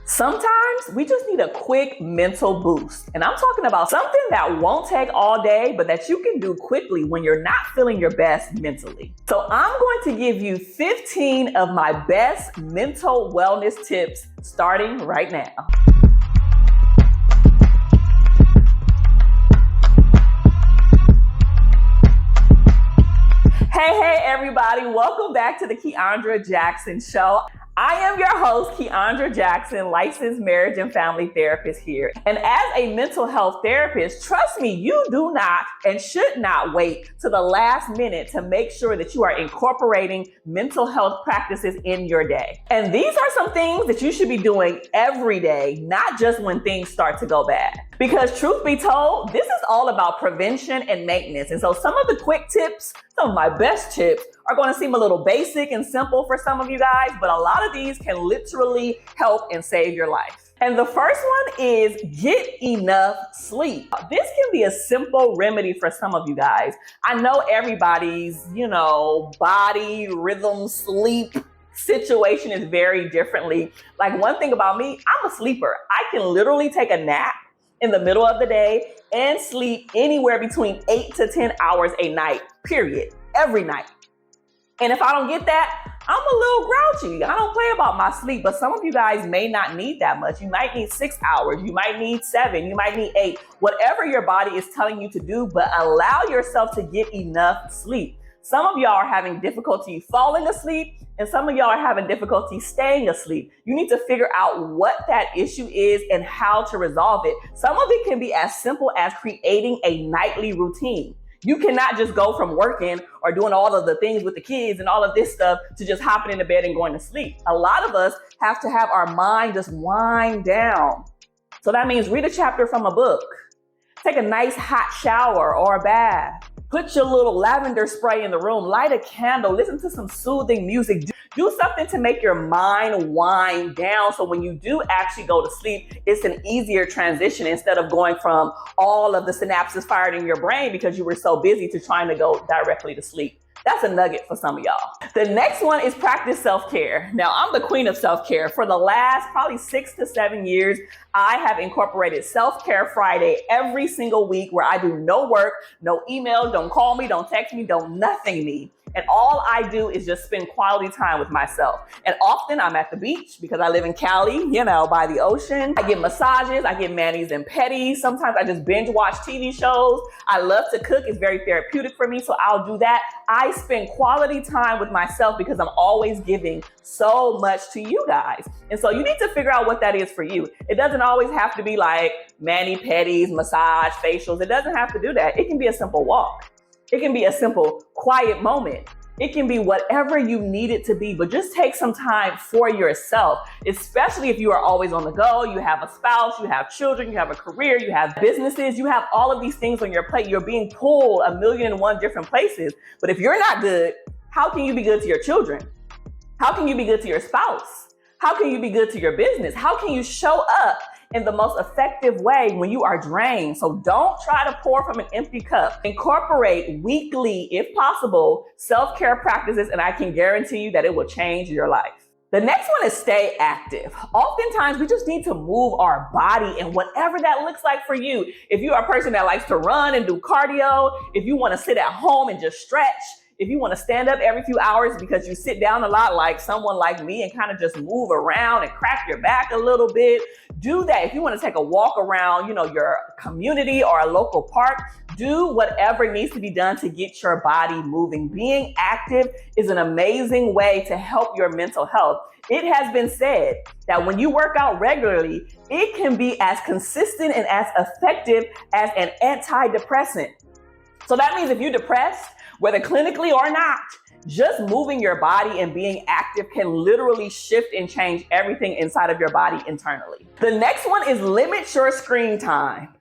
Sometimes we just need a quick mental boost. And I'm talking about something that won't take all day, but that you can do quickly when you're not feeling your best mentally. So I'm going to give you 15 of my best mental wellness tips starting right now. Hey, everybody. Welcome back to the Keandra Jackson Show. I am your host, Keandra Jackson, licensed marriage and family therapist here. And as a mental health therapist, trust me, you do not and should not wait to the last minute to make sure that you are incorporating mental health practices in your day. And these are some things that you should be doing every day, not just when things start to go bad. Because truth be told, this is all about prevention and maintenance. And so some of the quick tips, some of my best tips, are going to seem a little basic and simple for some of you guys, but a lot of these can literally help and save your life. And the first one is get enough sleep. This can be a simple remedy for some of you guys. I know everybody's, body, rhythm, sleep situation is very differently. Like one thing about me, I'm a sleeper. I can literally take a nap in the middle of the day and sleep anywhere between 8 to 10 hours a night, period, every night. And if I don't get that, I'm a little grouchy. I don't play about my sleep, but some of you guys may not need that much. You might need 6 hours. You might need 7. You might need 8. Whatever your body is telling you to do, but allow yourself to get enough sleep. Some of y'all are having difficulty falling asleep, and some of y'all are having difficulty staying asleep. You need to figure out what that issue is and how to resolve it. Some of it can be as simple as creating a nightly routine. You cannot just go from working or doing all of the things with the kids and all of this stuff to just hopping into bed and going to sleep. A lot of us have to have our mind just wind down. So that means read a chapter from a book, take a nice hot shower or a bath, put your little lavender spray in the room, light a candle, listen to some soothing music. Do something to make your mind wind down so when you do actually go to sleep, it's an easier transition instead of going from all of the synapses fired in your brain because you were so busy to trying to go directly to sleep. That's a nugget for some of y'all. The next one is practice self-care. Now, I'm the queen of self-care. For the last probably 6 to 7 years, I have incorporated Self-Care Friday every single week where I do no work, no email, don't call me, don't text me, don't nothing me. And all I do is just spend quality time with myself. And often I'm at the beach because I live in Cali, by the ocean. I get massages, I get manis and pedis. Sometimes I just binge watch TV shows. I love to cook. It's very therapeutic for me, so I'll do that. I spend quality time with myself because I'm always giving so much to you guys. And so you need to figure out what that is for you. It doesn't always have to be like mani-pedis, massage, facials. It doesn't have to do that. It can be a simple walk. It can be a simple, quiet moment. It can be whatever you need it to be, but just take some time for yourself, especially if you are always on the go. You have a spouse, you have children, you have a career, you have businesses, you have all of these things on your plate. You're being pulled 1,000,001 different places. But if you're not good, how can you be good to your children? How can you be good to your spouse? How can you be good to your business? How can you show up in the most effective way when you are drained? So don't try to pour from an empty cup. Incorporate weekly, if possible, self-care practices, and I can guarantee you that it will change your life. The next one is stay active. Oftentimes, we just need to move our body and whatever that looks like for you. If you are a person that likes to run and do cardio, if you want to sit at home and just stretch, if you want to stand up every few hours because you sit down a lot like someone like me and kind of just move around and crack your back a little bit, do that. If you want to take a walk around, your community or a local park, do whatever needs to be done to get your body moving. Being active is an amazing way to help your mental health. It has been said that when you work out regularly, it can be as consistent and as effective as an antidepressant. So that means if you're depressed, whether clinically or not, just moving your body and being active can literally shift and change everything inside of your body internally. The next one is limit your screen time.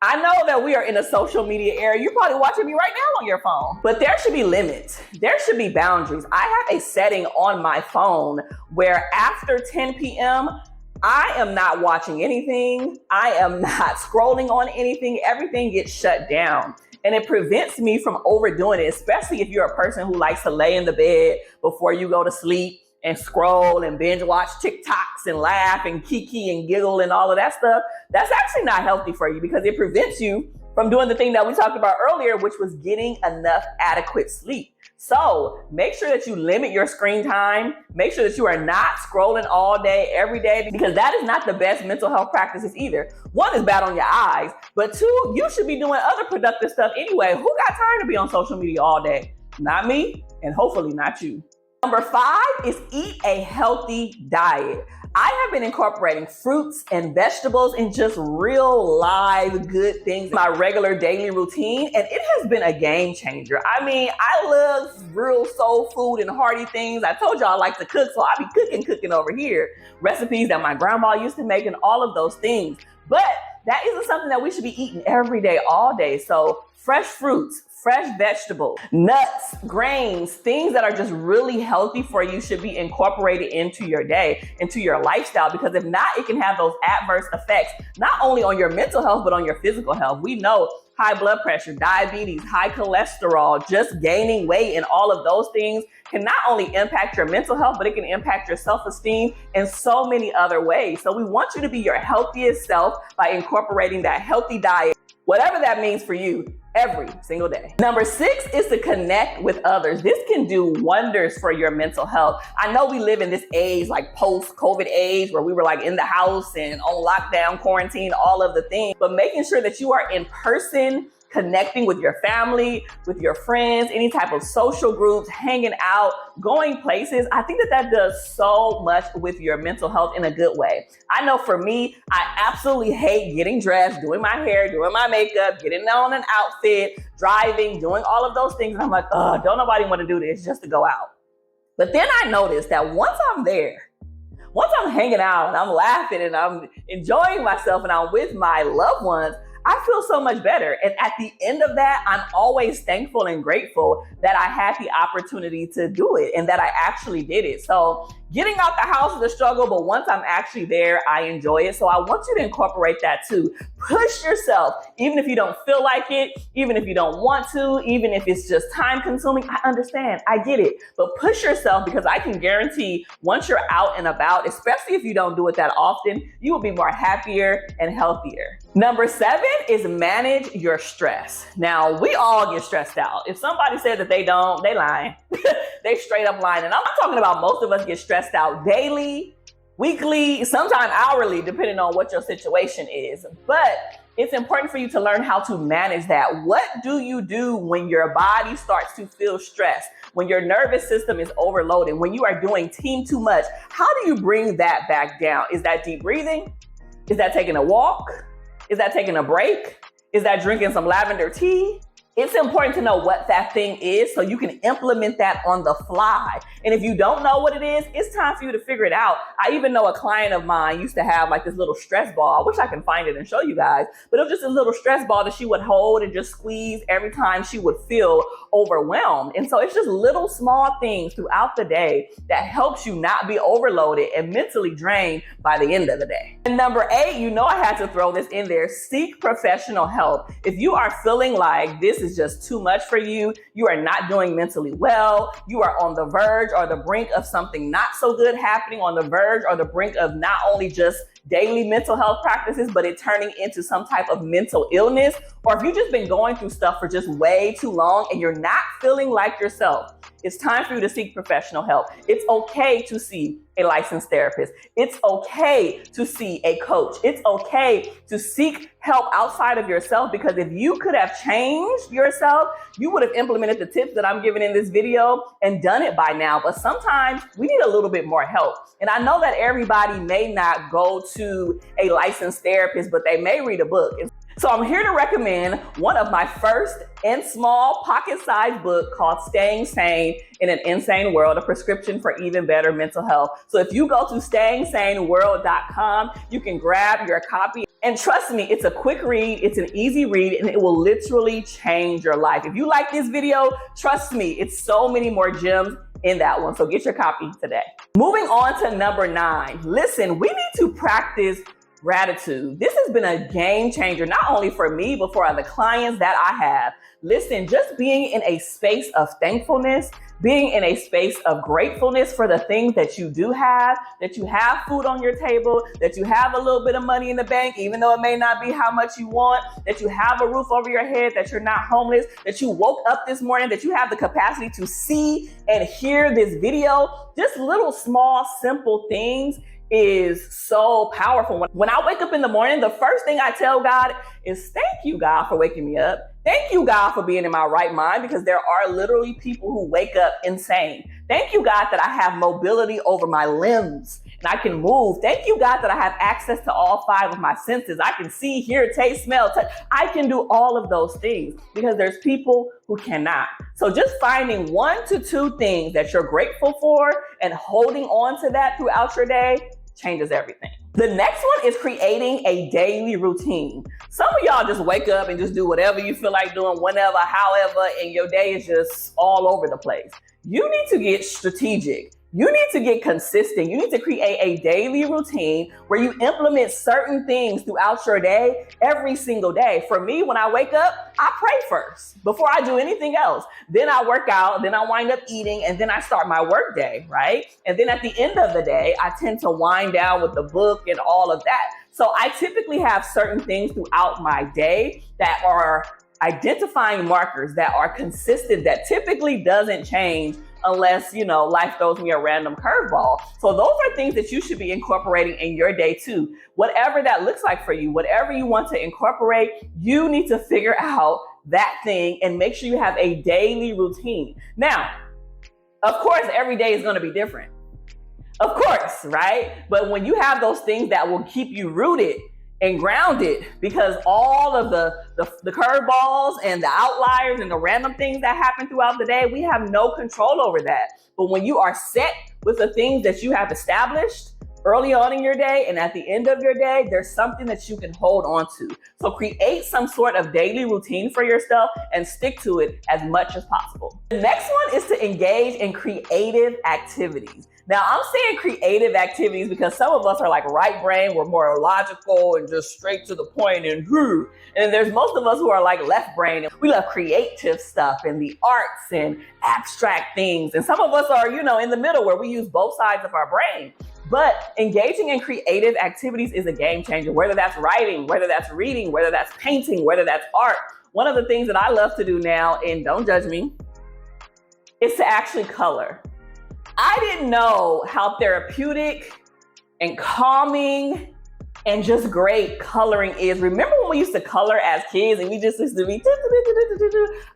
I know that we are in a social media era. You're probably watching me right now on your phone, but there should be limits. There should be boundaries. I have a setting on my phone where after 10 p.m., I am not watching anything. I am not scrolling on anything. Everything gets shut down. And it prevents me from overdoing it, especially if you're a person who likes to lay in the bed before you go to sleep and scroll and binge watch TikToks and laugh and kiki and giggle and all of that stuff, that's actually not healthy for you because it prevents you from doing the thing that we talked about earlier, which was getting enough adequate sleep. So make sure that you limit your screen time. Make sure that you are not scrolling all day, every day, because that is not the best mental health practices either. One is bad on your eyes, but two, you should be doing other productive stuff anyway. Who got time to be on social media all day? Not me, and hopefully not you. Number 5 is eat a healthy diet. I have been incorporating fruits and vegetables and just real live good things in my regular daily routine, and it has been a game changer. I mean, I love real soul food and hearty things. I told y'all I like to cook, so I be cooking over here. Recipes that my grandma used to make and all of those things. But that isn't something that we should be eating every day, all day. So fresh fruits, fresh vegetables, nuts, grains, things that are just really healthy for you should be incorporated into your day, into your lifestyle, because if not, it can have those adverse effects, not only on your mental health, but on your physical health. We know high blood pressure, diabetes, high cholesterol, just gaining weight, and all of those things can not only impact your mental health, but it can impact your self-esteem in so many other ways. So we want you to be your healthiest self by incorporating that healthy diet, whatever that means for you, every single day. Number 6 is to connect with others. This can do wonders for your mental health. I know we live in this age, like post-COVID age, where we were like in the house and on lockdown, quarantine, all of the things, but making sure that you are in person, connecting with your family, with your friends, any type of social groups, hanging out, going places. I think that does so much with your mental health in a good way. I know for me, I absolutely hate getting dressed, doing my hair, doing my makeup, getting on an outfit, driving, doing all of those things. And I'm like, don't nobody want to do this just to go out. But then I noticed that once I'm there, once I'm hanging out and I'm laughing and I'm enjoying myself and I'm with my loved ones, I feel so much better. And at the end of that, I'm always thankful and grateful that I had the opportunity to do it and that I actually did it. So getting out the house is a struggle, but once I'm actually there, I enjoy it. So I want you to incorporate that too. Push yourself, even if you don't feel like it, even if you don't want to, even if it's just time consuming. I understand, I get it, but push yourself, because I can guarantee once you're out and about, especially if you don't do it that often, you will be more happier and healthier. Number 7 is manage your stress. Now, we all get stressed out. If somebody said that they don't, they lying. They straight up lying. And I'm talking about most of us get stressed out daily, weekly, sometimes hourly, depending on what your situation is. But it's important for you to learn how to manage that. What do you do when your body starts to feel stressed? When your nervous system is overloaded? When you are doing too much? How do you bring that back down? Is that deep breathing? Is that taking a walk? Is that taking a break? Is that drinking some lavender tea? It's important to know what that thing is so you can implement that on the fly. And if you don't know what it is, it's time for you to figure it out. I even know a client of mine used to have like this little stress ball. I wish I can find it and show you guys, but it was just a little stress ball that she would hold and just squeeze every time she would feel overwhelmed. And so it's just little small things throughout the day that helps you not be overloaded and mentally drained by the end of the day. And number 8, you know I had to throw this in there, seek professional help. If you are feeling like this is just too much for you, you are not doing mentally well, you are on the verge or the brink of something not so good happening, on the verge or the brink of not only just daily mental health practices, but it turning into some type of mental illness, or if you've just been going through stuff for just way too long and you're not feeling like yourself, it's time for you to seek professional help. It's okay to see a licensed therapist. It's okay to see a coach. It's okay to seek help outside of yourself, because if you could have changed yourself, you would have implemented the tips that I'm giving in this video and done it by now. But sometimes we need a little bit more help. And I know that everybody may not go to a licensed therapist, but they may read a book. So I'm here to recommend one of my first and small pocket-sized book called Staying Sane in an Insane World, a prescription for even better mental health. So if you go to stayingsaneworld.com, you can grab your copy. And trust me, it's a quick read, it's an easy read, and it will literally change your life. If you like this video, trust me, it's so many more gems in that one. So get your copy today. Moving on to number 9. Listen, we need to practice gratitude. This has been a game changer, not only for me, but for the clients that I have. Listen, just being in a space of thankfulness, being in a space of gratefulness for the things that you do have, that you have food on your table, that you have a little bit of money in the bank, even though it may not be how much you want, that you have a roof over your head, that you're not homeless, that you woke up this morning, that you have the capacity to see and hear this video. Just little, small, simple things is so powerful. When I wake up in the morning, the first thing I tell God is, thank you, God, for waking me up. Thank you, God, for being in my right mind, because there are literally people who wake up insane. Thank you, God, that I have mobility over my limbs and I can move. Thank you, God, that I have access to all 5 of my senses. I can see, hear, taste, smell, touch. I can do all of those things because there's people who cannot. So just finding 1 to 2 things that you're grateful for and holding on to that throughout your day changes everything. The next one is creating a daily routine. Some of y'all just wake up and just do whatever you feel like doing, whenever, however, and your day is just all over the place. You need to get strategic. You need to get consistent. You need to create a daily routine where you implement certain things throughout your day every single day. For me, when I wake up, I pray first before I do anything else. Then I work out, then I wind up eating, and then I start my work day, right? And then at the end of the day, I tend to wind down with the book and all of that. So I typically have certain things throughout my day that are identifying markers that are consistent, that typically doesn't change unless, life throws me a random curveball. So those are things that you should be incorporating in your day too. Whatever that looks like for you, whatever you want to incorporate, you need to figure out that thing and make sure you have a daily routine. Now, of course, every day is going to be different. Of course, right? But when you have those things that will keep you rooted and grounded, because all of the curveballs and the outliers and the random things that happen throughout the day, we have no control over that. But when you are set with the things that you have established early on in your day and at the end of your day, there's something that you can hold on to. So create some sort of daily routine for yourself and stick to it as much as possible. The next one is to engage in creative activities. Now, I'm saying creative activities because some of us are like right brain, we're more logical and just straight to the point and there's most of us who are like left brain. We love creative stuff and the arts and abstract things. And some of us are, in the middle where we use both sides of our brain. But engaging in creative activities is a game changer, whether that's writing, whether that's reading, whether that's painting, whether that's art. One of the things that I love to do now, and don't judge me, is to actually color. I didn't know how therapeutic and calming and just great coloring is. Remember when we used to color as kids and we just used to be,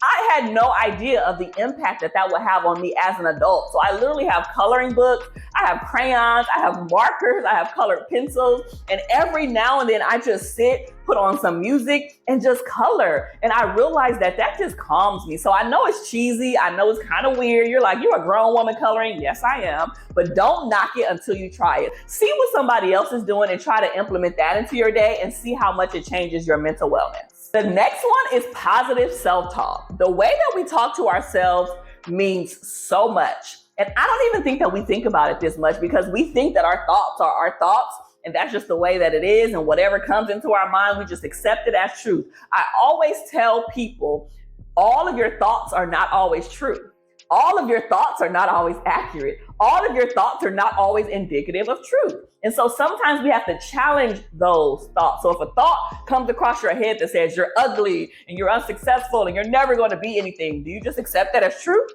I had no idea of the impact that would have on me as an adult. So I literally have coloring books, I have crayons, I have markers, I have colored pencils, and every now and then I just sit, put on some music and just color. And I realized that just calms me. So I know it's cheesy. I know it's kind of weird. You're like, you're a grown woman coloring. Yes, I am. But don't knock it until you try it. See what somebody else is doing and try to implement that into your day and see how much it changes your mental wellness. The next one is positive self-talk. The way that we talk to ourselves means so much. And I don't even think that we think about it this much because we think that our thoughts are our thoughts. And that's just the way that it is. And whatever comes into our mind, we just accept it as truth. I always tell people, all of your thoughts are not always true. All of your thoughts are not always accurate. All of your thoughts are not always indicative of truth. And so sometimes we have to challenge those thoughts. So if a thought comes across your head that says you're ugly and you're unsuccessful and you're never going to be anything, do you just accept that as true?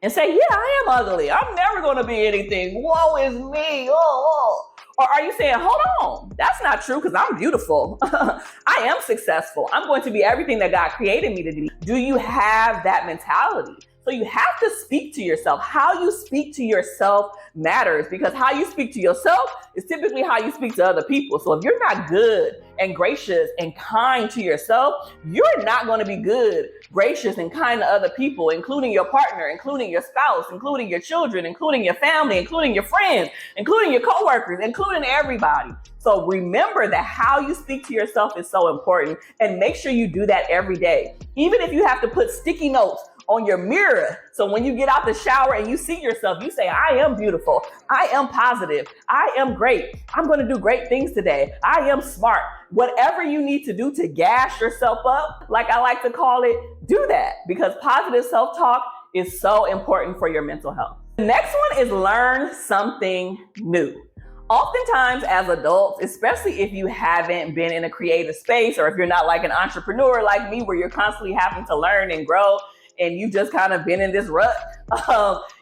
And say, yeah, I am ugly. I'm never going to be anything. Woe is me. Oh. Or are you saying, hold on, that's not true because I'm beautiful. I am successful. I'm going to be everything that God created me to be. Do you have that mentality? So you have to speak to yourself. How you speak to yourself matters because how you speak to yourself is typically how you speak to other people. So if you're not good and gracious and kind to yourself, you're not going to be good, gracious, and kind to other people, including your partner, including your spouse, including your children, including your family, including your friends, including your coworkers, including everybody. So remember that how you speak to yourself is so important and make sure you do that every day. Even if you have to put sticky notes on your mirror. So when you get out the shower and you see yourself, you say, I am beautiful. I am positive. I am great. I'm going to do great things today. I am smart. Whatever you need to do to gas yourself up, like I like to call it, do that, because positive self-talk is so important for your mental health. The next one is learn something new. Oftentimes as adults, especially if you haven't been in a creative space, or if you're not like an entrepreneur like me, where you're constantly having to learn and grow, and you just kind of been in this rut,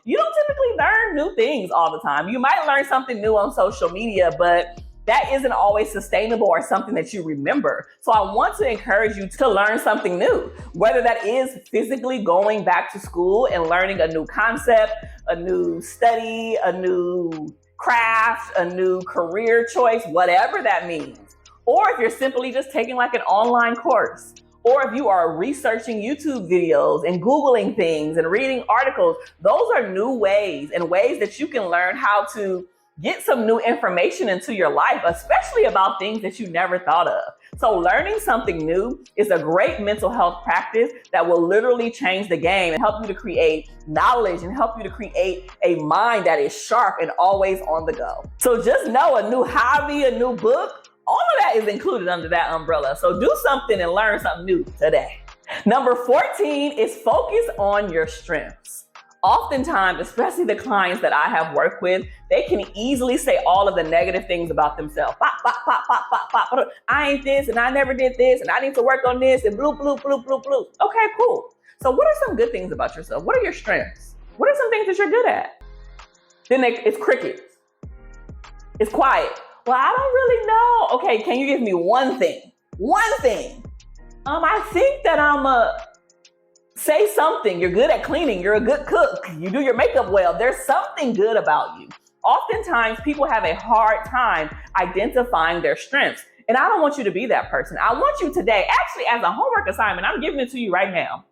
you don't typically learn new things all the time. You might learn something new on social media, but that isn't always sustainable or something that you remember. So I want to encourage you to learn something new, whether that is physically going back to school and learning a new concept, a new study, a new craft, a new career choice, whatever that means. Or if you're simply just taking like an online course, or if you are researching YouTube videos and Googling things and reading articles, those are new ways and ways that you can learn how to get some new information into your life, especially about things that you never thought of. So learning something new is a great mental health practice that will literally change the game and help you to create knowledge and help you to create a mind that is sharp and always on the go. So just know, a new hobby, a new book, all of that is included under that umbrella. So do something and learn something new today. Number 14 is focus on your strengths. Oftentimes, especially the clients that I have worked with, they can easily say all of the negative things about themselves. Pop, pop, pop, pop, pop, pop. I ain't this, and I never did this, and I need to work on this, and blue, blue, blue, blue, blue. Okay, cool. So what are some good things about yourself? What are your strengths? What are some things that you're good at? Then it's crickets. It's quiet. Well, I don't really know. Okay, can you give me one thing? One thing. I think that say something. You're good at cleaning. You're a good cook. You do your makeup well. There's something good about you. Oftentimes, people have a hard time identifying their strengths. And I don't want you to be that person. I want you today, actually as a homework assignment, I'm giving it to you right now.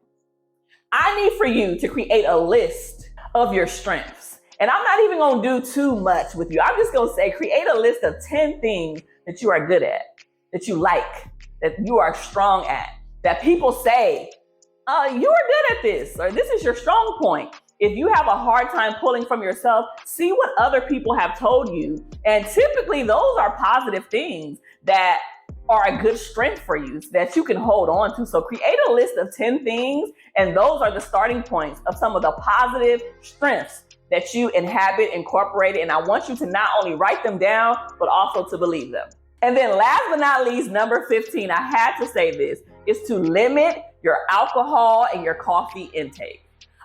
I need for you to create a list of your strengths. And I'm not even going to do too much with you. I'm just going to say, create a list of 10 things that you are good at, that you like, that you are strong at, that people say, you are good at this, or this is your strong point. If you have a hard time pulling from yourself, see what other people have told you. And typically those are positive things that are a good strength for you that you can hold on to. So create a list of 10 things, and those are the starting points of some of the positive strengths that you inhabit, incorporate, and I want you to not only write them down, but also to believe them. And then last but not least, number 15, I had to say this, is to limit your alcohol and your coffee intake.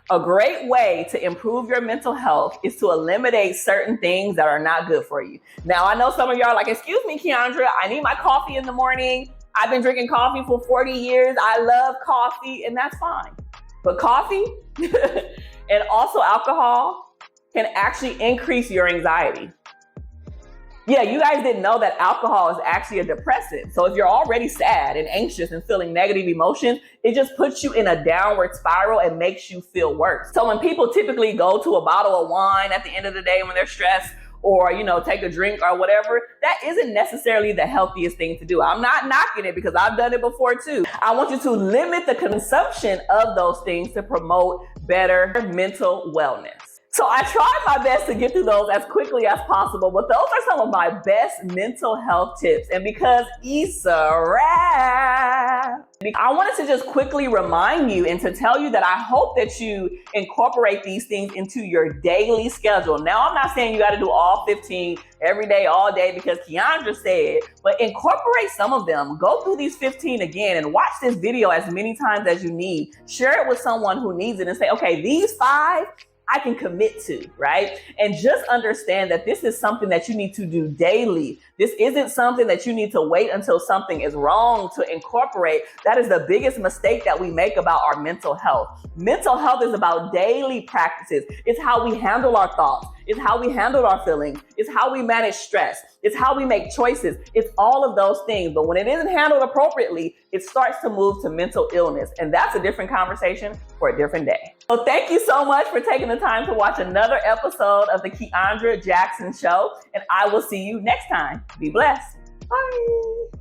A great way to improve your mental health is to eliminate certain things that are not good for you. Now, I know some of y'all are like, excuse me, Keandra, I need my coffee in the morning. I've been drinking coffee for 40 years. I love coffee, and that's fine. But coffee and also alcohol can actually increase your anxiety. Yeah, you guys didn't know that alcohol is actually a depressant. So if you're already sad and anxious and feeling negative emotions, it just puts you in a downward spiral and makes you feel worse. So when people typically go to a bottle of wine at the end of the day when they're stressed, or, take a drink or whatever, that isn't necessarily the healthiest thing to do. I'm not knocking it because I've done it before too. I want you to limit the consumption of those things to promote better mental wellness. So I tried my best to get through those as quickly as possible, but those are some of my best mental health tips. And because it's a wrap, I wanted to just quickly remind you and to tell you that I hope that you incorporate these things into your daily schedule. Now, I'm not saying you got to do all 15 every day, all day, because Keandra said, but incorporate some of them. Go through these 15 again and watch this video as many times as you need. Share it with someone who needs it and say, okay, these 5, I can commit to, right? And just understand that this is something that you need to do daily. This isn't something that you need to wait until something is wrong to incorporate. That is the biggest mistake that we make about our mental health. Mental health is about daily practices. It's how we handle our thoughts. It's how we handle our feelings. It's how we manage stress. It's how we make choices. It's all of those things. But when it isn't handled appropriately, it starts to move to mental illness. And that's a different conversation for a different day. So thank you so much for taking the time to watch another episode of the Keandra Jackson Show. And I will see you next time. Be blessed. Bye.